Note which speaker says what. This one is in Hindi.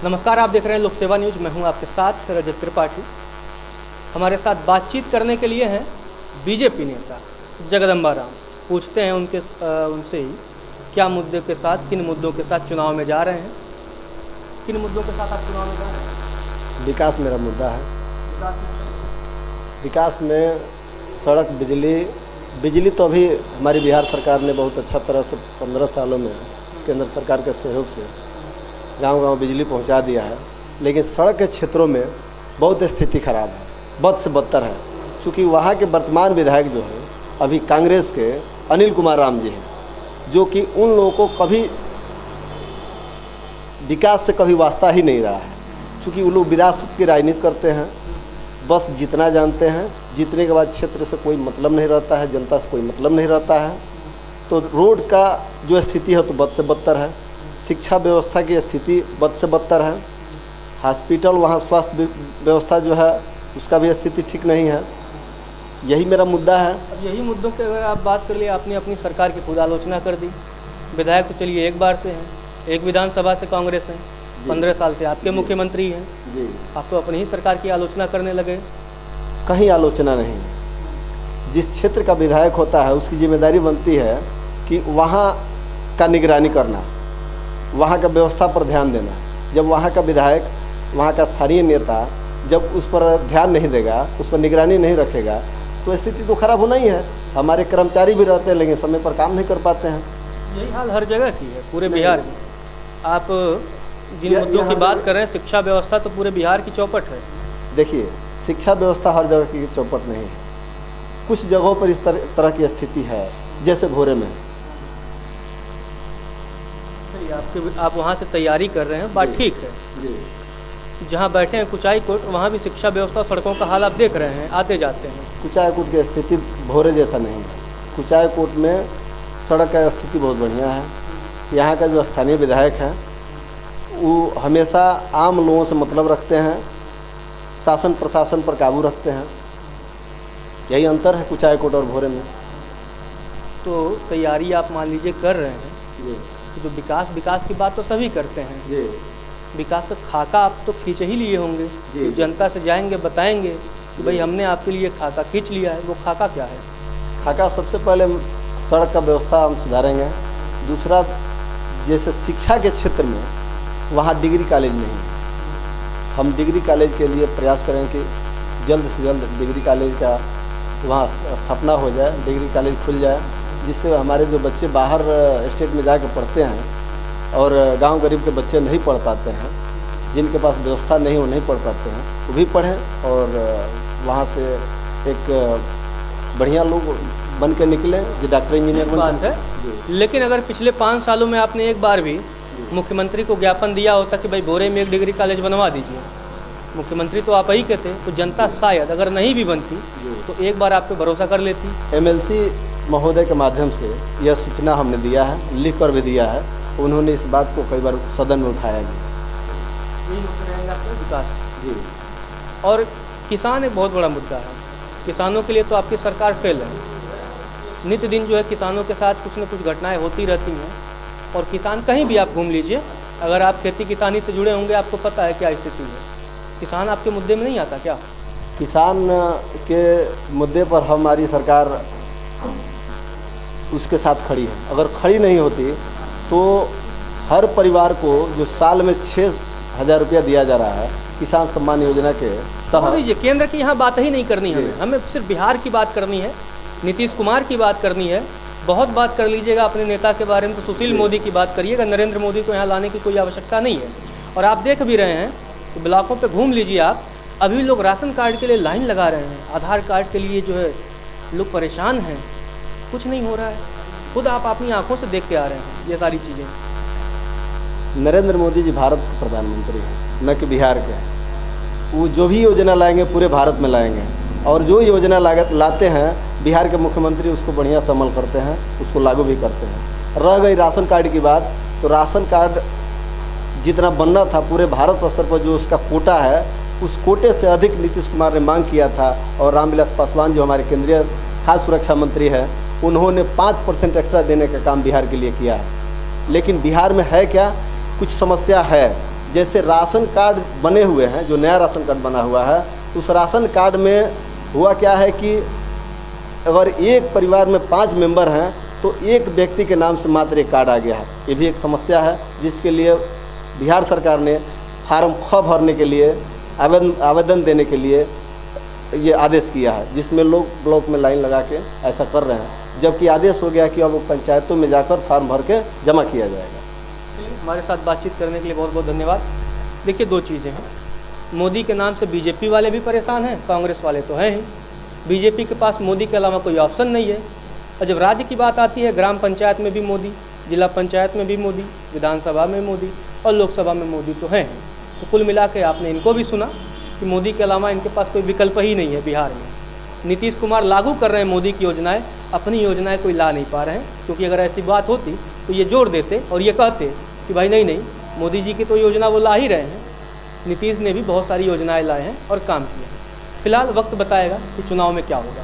Speaker 1: नमस्कार, आप देख रहे हैं लोक सेवा न्यूज। मैं हूं आपके साथ रजत त्रिपाठी। हमारे साथ बातचीत करने के लिए हैं बीजेपी नेता जगदम्बा राम। पूछते हैं उनसे ही क्या मुद्दे के साथ, किन मुद्दों के साथ चुनाव में जा रहे हैं। किन मुद्दों के साथ आप चुनाव में जा रहे हैं?
Speaker 2: विकास मेरा मुद्दा है। विकास में सड़क, बिजली तो अभी हमारी बिहार सरकार ने बहुत अच्छा तरह से 15 सालों में केंद्र सरकार के सहयोग से गांव-गांव बिजली पहुंचा दिया है, लेकिन सड़क के क्षेत्रों में बहुत स्थिति खराब है, बद से बदतर है। क्योंकि वहाँ के वर्तमान विधायक जो है अभी कांग्रेस के अनिल कुमार राम जी हैं, जो कि उन लोगों को कभी विकास से कभी वास्ता ही नहीं रहा है। क्योंकि वो लोग विरासत की राजनीति करते हैं, बस जितना जानते हैं, जीतने के बाद क्षेत्र से कोई मतलब नहीं रहता है, जनता से कोई मतलब नहीं रहता है। तो रोड का जो स्थिति है तो बद से बदतर है, शिक्षा व्यवस्था की स्थिति बद से बदतर है, हॉस्पिटल वहाँ स्वास्थ्य व्यवस्था जो है उसका भी स्थिति ठीक नहीं है। यही मेरा मुद्दा है।
Speaker 1: अब यही मुद्दों की अगर आप बात कर लिए, आपने अपनी सरकार की खुद आलोचना कर दी। विधायक तो चलिए एक बार से हैं, एक विधानसभा से कांग्रेस हैं, 15 साल से आपके मुख्यमंत्री हैं जी। आप तो अपनी ही सरकार की आलोचना करने लगे।
Speaker 2: कहीं आलोचना नहीं है। जिस क्षेत्र का विधायक होता है उसकी जिम्मेदारी बनती है कि वहाँ का निगरानी करना, वहाँ का व्यवस्था पर ध्यान देना। जब वहाँ का विधायक, वहाँ का स्थानीय नेता जब उस पर ध्यान नहीं देगा, उस पर निगरानी नहीं रखेगा, तो स्थिति तो खराब होना ही है। हमारे कर्मचारी भी रहते हैं लेकिन समय पर काम नहीं कर पाते हैं।
Speaker 1: यही हाल हर जगह की है, पूरे बिहार में। आप जिन मुद्दों की बात कर रहे हैं, शिक्षा व्यवस्था तो पूरे बिहार की चौपट है। देखिए, शिक्षा व्यवस्था हर जगह की चौपट नहीं है। कुछ जगहों पर इस तरह की स्थिति है, जैसे भोरे में। आप वहाँ से तैयारी कर रहे हैं, बात ठीक है जी। जहाँ बैठे हैं कुचाई कोट, वहाँ भी शिक्षा व्यवस्था, सड़कों का हाल आप देख रहे हैं, आते जाते हैं। कुचाई कोट की स्थिति भोरे जैसा नहीं है। कुचाई कोट में सड़क का स्थिति बहुत बढ़िया है। यहाँ का जो स्थानीय विधायक है वो हमेशा आम लोगों से मतलब रखते हैं, शासन प्रशासन पर काबू रखते हैं। यही अंतर है कुचाई कोट और भोरे में। तो तैयारी आप मान लीजिए कर रहे हैं जी। तो विकास की बात तो सभी करते हैं जी। विकास का खाका आप तो खींच ही लिए होंगे जी। तो जनता से जाएंगे, बताएंगे कि भाई हमने आपके लिए खाका खींच लिया है। वो खाका क्या है? खाका सबसे पहले सड़क का व्यवस्था हम सुधारेंगे। दूसरा, जैसे शिक्षा के क्षेत्र में वहाँ डिग्री कॉलेज नहीं है, हम डिग्री कॉलेज के लिए प्रयास करें कि जल्द से जल्द डिग्री कॉलेज का वहाँ स्थापना हो जाए, डिग्री कॉलेज खुल जाए, जिससे हमारे जो बच्चे बाहर स्टेट में जाकर पढ़ते हैं और गांव गरीब के बच्चे नहीं पढ़ पाते हैं, जिनके पास व्यवस्था नहीं, वो नहीं पढ़ पाते हैं, वो भी पढ़ें और वहाँ से एक बढ़िया लोग बन के निकले जो डॉक्टर इंजीनियर बात है। लेकिन अगर पिछले 5 सालों में आपने एक बार भी मुख्यमंत्री को ज्ञापन दिया होता कि भाई भोरे में एक डिग्री कॉलेज बनवा दीजिए, मुख्यमंत्री तो आप ही के थे, तो जनता शायद अगर नहीं भी बनती तो एक बार आप पे भरोसा कर लेती। MLC महोदय के माध्यम से यह सूचना हमने दिया है, लिख कर भी दिया है। उन्होंने इस बात को कई बार सदन में उठाया भी। विकास जी। और किसान एक बहुत बड़ा मुद्दा है। किसानों के लिए तो आपकी सरकार फेल है। नित्य दिन जो है किसानों के साथ कुछ न कुछ घटनाएं होती रहती हैं। और किसान, कहीं भी आप घूम लीजिए, अगर आप खेती किसानी से जुड़े होंगे आपको पता है क्या स्थिति है। किसान आपके मुद्दे में नहीं आता क्या? किसान के मुद्दे पर हमारी सरकार उसके साथ खड़ी है। अगर खड़ी नहीं होती तो हर परिवार को जो साल में 6,000 रुपया दिया जा रहा है किसान सम्मान योजना के तहत। केंद्र की यहाँ बात ही नहीं करनी है, हमें सिर्फ बिहार की बात करनी है, नीतीश कुमार की बात करनी है। बहुत बात कर लीजिएगा अपने नेता के बारे में, तो सुशील मोदी की बात करिएगा। नरेंद्र मोदी को यहाँ लाने की कोई आवश्यकता नहीं है। और आप देख भी रहे हैं तो ब्लॉकों पे घूम लीजिए आप, अभी लोग राशन कार्ड के लिए लाइन लगा रहे हैं, आधार कार्ड के लिए जो है लोग परेशान हैं। कुछ नहीं हो रहा है, खुद आप अपनी आंखों से देख के आ रहे हैं ये सारी चीज़ें। नरेंद्र मोदी जी भारत के प्रधानमंत्री हैं, न कि बिहार के। वो जो भी योजना लाएंगे पूरे भारत में लाएंगे, और जो योजना लाते हैं बिहार के मुख्यमंत्री उसको बढ़िया से अमल करते हैं, उसको लागू भी करते हैं। रह गई राशन कार्ड की बात, तो राशन कार्ड जितना बनना था पूरे भारत स्तर पर जो उसका कोटा है, उस कोटे से अधिक नीतीश कुमार ने मांग किया था। और रामविलास पासवान जो हमारे केंद्रीय खाद्य सुरक्षा मंत्री हैं, उन्होंने 5% एक्स्ट्रा देने का काम बिहार के लिए किया है। लेकिन बिहार में है क्या, कुछ समस्या है।
Speaker 2: जैसे राशन कार्ड बने हुए हैं, जो नया राशन कार्ड बना हुआ है, उस राशन कार्ड में हुआ क्या है कि अगर एक परिवार में 5 मेंबर हैं तो एक व्यक्ति के नाम से मात्र एक कार्ड आ गया है। ये भी एक समस्या है, जिसके लिए बिहार सरकार ने फार्म ख भरने के लिए आवेदन देने के लिए ये आदेश किया है, जिसमें लोग ब्लॉक में लाइन लगा के ऐसा कर रहे हैं, जबकि आदेश हो गया कि अब पंचायतों में जाकर फार्म भर के जमा किया जाएगा।
Speaker 1: हमारे साथ बातचीत करने के लिए बहुत बहुत धन्यवाद। देखिए, 2 चीज़ें हैं। मोदी के नाम से बीजेपी वाले भी परेशान हैं, कांग्रेस वाले तो हैं ही। बीजेपी के पास मोदी के अलावा कोई ऑप्शन नहीं है। और जब राज्य की बात आती है, ग्राम पंचायत में भी मोदी, जिला पंचायत में भी मोदी, विधानसभा में मोदी और लोकसभा में मोदी तो हैं। तो कुल मिला के आपने इनको भी सुना कि मोदी के अलावा इनके पास कोई विकल्प ही नहीं है बिहार में। नीतीश कुमार लागू कर रहे हैं मोदी की योजनाएं, अपनी योजनाएं कोई ला नहीं पा रहे हैं। क्योंकि अगर ऐसी बात होती तो ये जोड़ देते और ये कहते कि भाई नहीं, मोदी जी की तो योजना वो ला ही रहे हैं, नीतीश ने भी बहुत सारी योजनाएं लाए हैं और काम किया है। फिलहाल वक्त बताएगा कि चुनाव में क्या होगा।